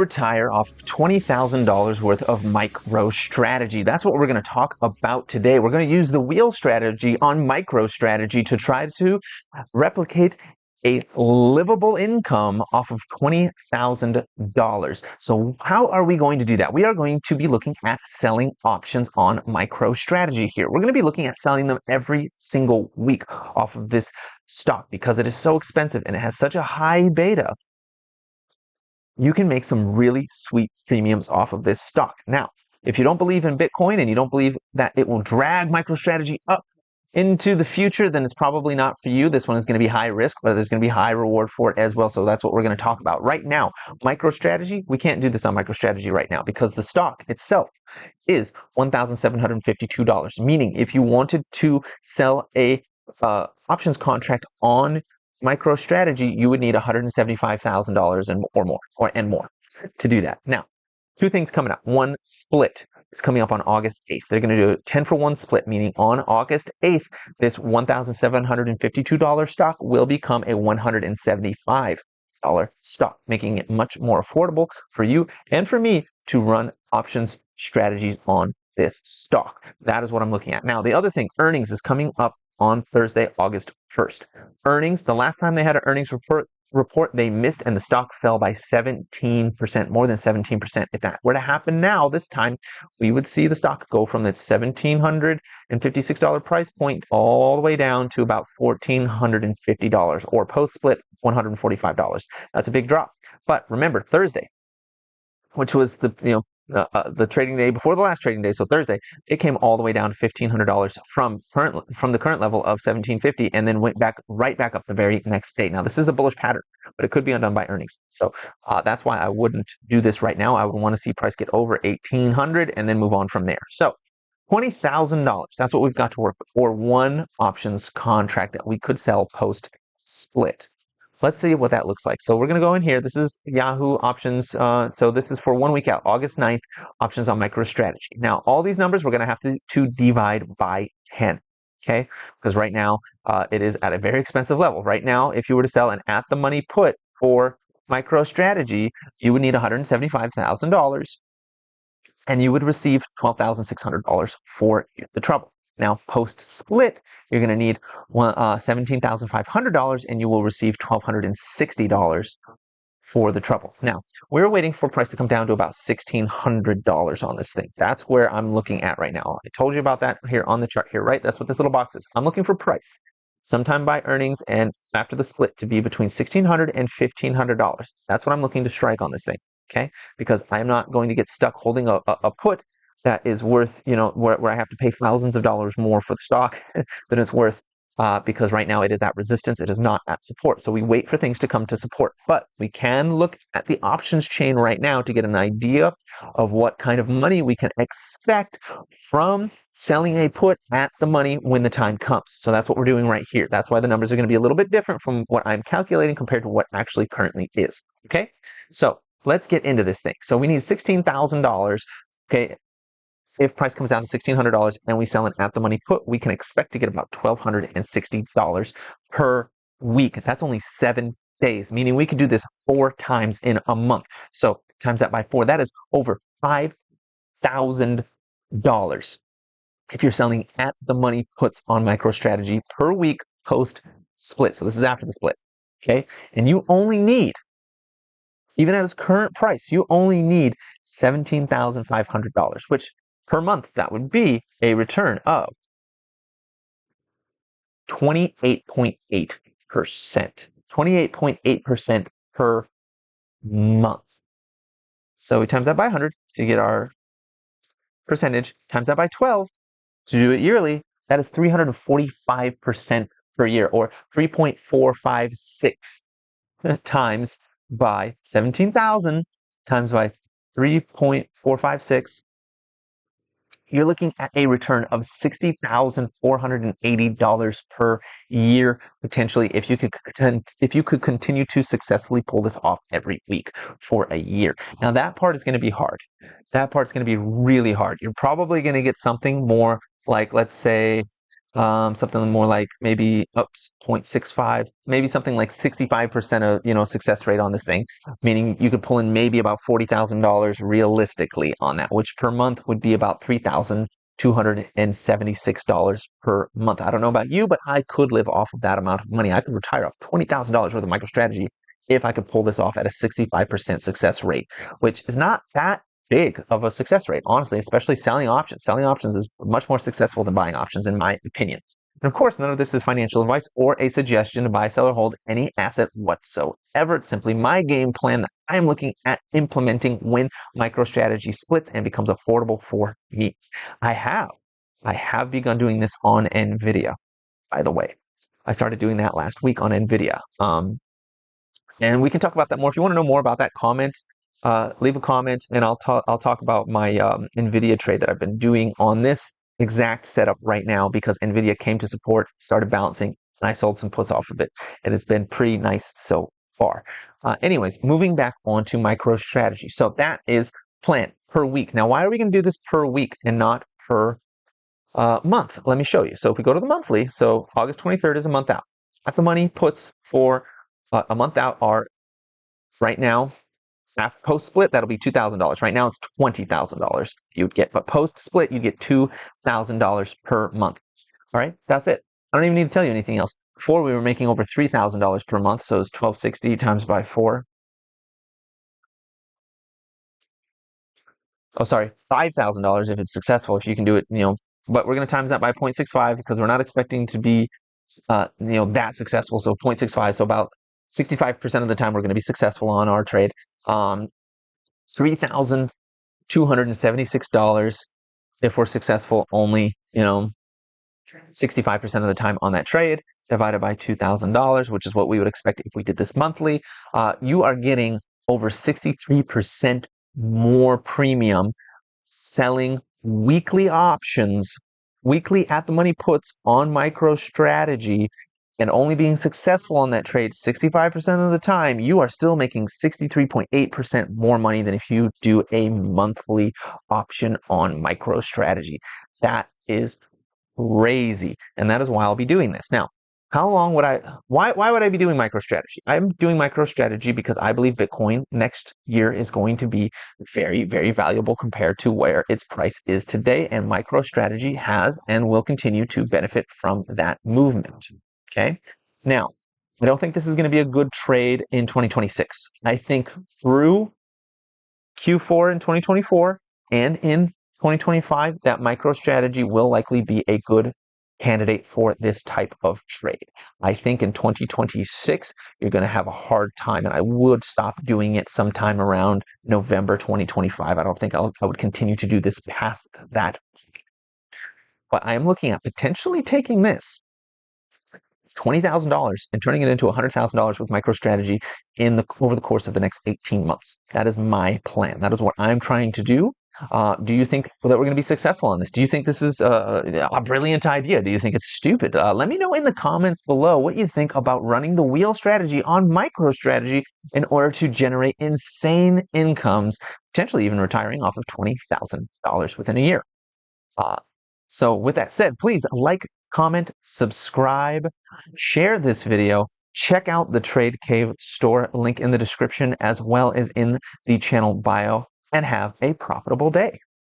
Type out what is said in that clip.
Retire off $20,000 worth of MicroStrategy. That's what we're going to talk about today. We're going to use the wheel strategy on MicroStrategy to try to replicate a livable income off of $20,000. So how are we going to do that? We are going to be looking at selling options on MicroStrategy here. We're going to be looking at selling them every single week off of this stock because it is so expensive and it has such a high beta. You can make some really sweet premiums off of this stock. Now, if you don't believe in Bitcoin and you don't believe that it will drag MicroStrategy up into the future, then it's probably not for you. This one is going to be high risk, but there's going to be high reward for it as well. So that's what we're going to talk about right now. MicroStrategy, we can't do this on MicroStrategy right now because the stock itself is $1,752, meaning if you wanted to sell a options contract on MicroStrategy, you would need $175,000 and more to do that. Now, two things coming up. One split is coming up on August 8th. They're going to do a 10-for-1 split, meaning on August 8th, this $1,752 stock will become a $175 stock, making it much more affordable for you and for me to run options strategies on this stock. That is what I'm looking at. Now, the other thing, earnings is coming up on Thursday, August 1st. Earnings, the last time they had an earnings report, they missed and the stock fell by 17%, more than 17%. If that were to happen now, this time, we would see the stock go from its $1,756 price point all the way down to about $1,450 or post-split $145. That's a big drop. But remember, Thursday, which was the trading day before the last trading day, so Thursday, it came all the way down to $1,500 from the current level of $1,750, and then went right back up the very next day. Now, this is a bullish pattern, but it could be undone by earnings. So that's why I wouldn't do this right now. I would want to see price get over $1,800 and then move on from there. So $20,000, that's what we've got to work with, or one options contract that we could sell post split. Let's see what that looks like. So we're going to go in here. This is Yahoo options. So this is for 1 week out, August 9th, options on MicroStrategy. Now, all these numbers we're going to have to divide by 10, okay? Because right now it is at a very expensive level. Right now, if you were to sell an at-the-money put for MicroStrategy, you would need $175,000 and you would receive $12,600 for the trouble. Now, post-split, you're going to need $17,500 and you will receive $1,260 for the trouble. Now, we're waiting for price to come down to about $1,600 on this thing. That's where I'm looking at right now. I told you about that here on the chart here, right? That's what this little box is. I'm looking for price sometime by earnings and after the split to be between $1,600 and $1,500. That's what I'm looking to strike on this thing, okay? Because I'm not going to get stuck holding a put that is worth, where I have to pay thousands of dollars more for the stock than it's worth, because right now it is at resistance, it is not at support. So we wait for things to come to support, but we can look at the options chain right now to get an idea of what kind of money we can expect from selling a put at the money when the time comes. So that's what we're doing right here. That's why the numbers are going to be a little bit different from what I'm calculating compared to what actually currently is. Okay, so let's get into this thing. So we need $16,000. Okay. If price comes down to $1,600 and we sell an at-the-money put, we can expect to get about $1,260 per week. That's only 7 days, meaning we could do this 4 times in a month. So times that by 4, that is over $5,000 if you're selling at-the-money puts on MicroStrategy per week post-split. So this is after the split, okay? And you only need, even at its current price, you only need $17,500, which per month, that would be a return of 28.8%. 28.8% per month. So we times that by 100 to get our percentage, times that by 12 to do it yearly. That is 345% per year, or 3.456 times by 17,000 times by 3.456. You're looking at a return of $60,480 per year, potentially, if you could continue to successfully pull this off every week for a year. Now, that part is going to be hard. That part's going to be really hard. You're probably going to get something more like, let's say, something more like maybe 0.65, maybe something like 65% of, success rate on this thing, meaning you could pull in maybe about $40,000 realistically on that, which per month would be about $3,276 per month. I don't know about you, but I could live off of that amount of money. I could retire off $20,000 worth of MicroStrategy if I could pull this off at a 65% success rate, which is not that big of a success rate, honestly, especially selling options. Selling options is much more successful than buying options, in my opinion. And of course, none of this is financial advice or a suggestion to buy, sell, or hold any asset whatsoever. It's simply my game plan that I'm looking at implementing when MicroStrategy splits and becomes affordable for me. I have begun doing this on NVIDIA, by the way. I started doing that last week on NVIDIA. And we can talk about that more. If you want to know more about that, leave a comment, and I'll talk about my NVIDIA trade that I've been doing on this exact setup right now, because NVIDIA came to support, started bouncing, and I sold some puts off of it, and it's been pretty nice so far. Anyways, moving back onto MicroStrategy. So that is plan per week. Now, why are we going to do this per week and not per month? Let me show you. So if we go to the monthly, so August 23rd is a month out. At the money puts for a month out are right now, after post split, that'll be $2,000. Right now it's $20,000 you'd get, but post split, you get $2,000 per month. All right, that's it. I don't even need to tell you anything else. Before, we were making over $3,000 per month, so it's 1,260 times by 4. Oh, sorry, $5,000 if it's successful, if you can do it, but we're going to times that by 0.65 because we're not expecting to be, that successful. So 0.65, so about 65% of the time we're going to be successful on our trade. $3,276 if we're successful only, 65% of the time on that trade, divided by $2,000, which is what we would expect if we did this monthly. You are getting over 63% more premium selling weekly options, weekly at the money puts on MicroStrategy, and only being successful on that trade 65% of the time. You are still making 63.8% more money than if you do a monthly option on MicroStrategy. That is crazy, and that is why I'll be doing this. Now, why would I be doing MicroStrategy? I'm doing MicroStrategy because I believe Bitcoin next year is going to be very, very valuable compared to where its price is today, and MicroStrategy has and will continue to benefit from that movement. Okay. Now, I don't think this is going to be a good trade in 2026. I think through Q4 in 2024 and in 2025, that MicroStrategy will likely be a good candidate for this type of trade. I think in 2026, you're going to have a hard time, and I would stop doing it sometime around November 2025. I don't think I would continue to do this past that. But I am looking at potentially taking this $20,000 and turning it into $100,000 with MicroStrategy over the course of the next 18 months. That is my plan. That is what I'm trying to do. Do you think that we're going to be successful on this? Do you think this is a brilliant idea? Do you think it's stupid? Let me know in the comments below what you think about running the wheel strategy on MicroStrategy in order to generate insane incomes, potentially even retiring off of $20,000 within a year. So with that said, please like, comment, subscribe, share this video, check out the Trade Cave store link in the description as well as in the channel bio, and have a profitable day.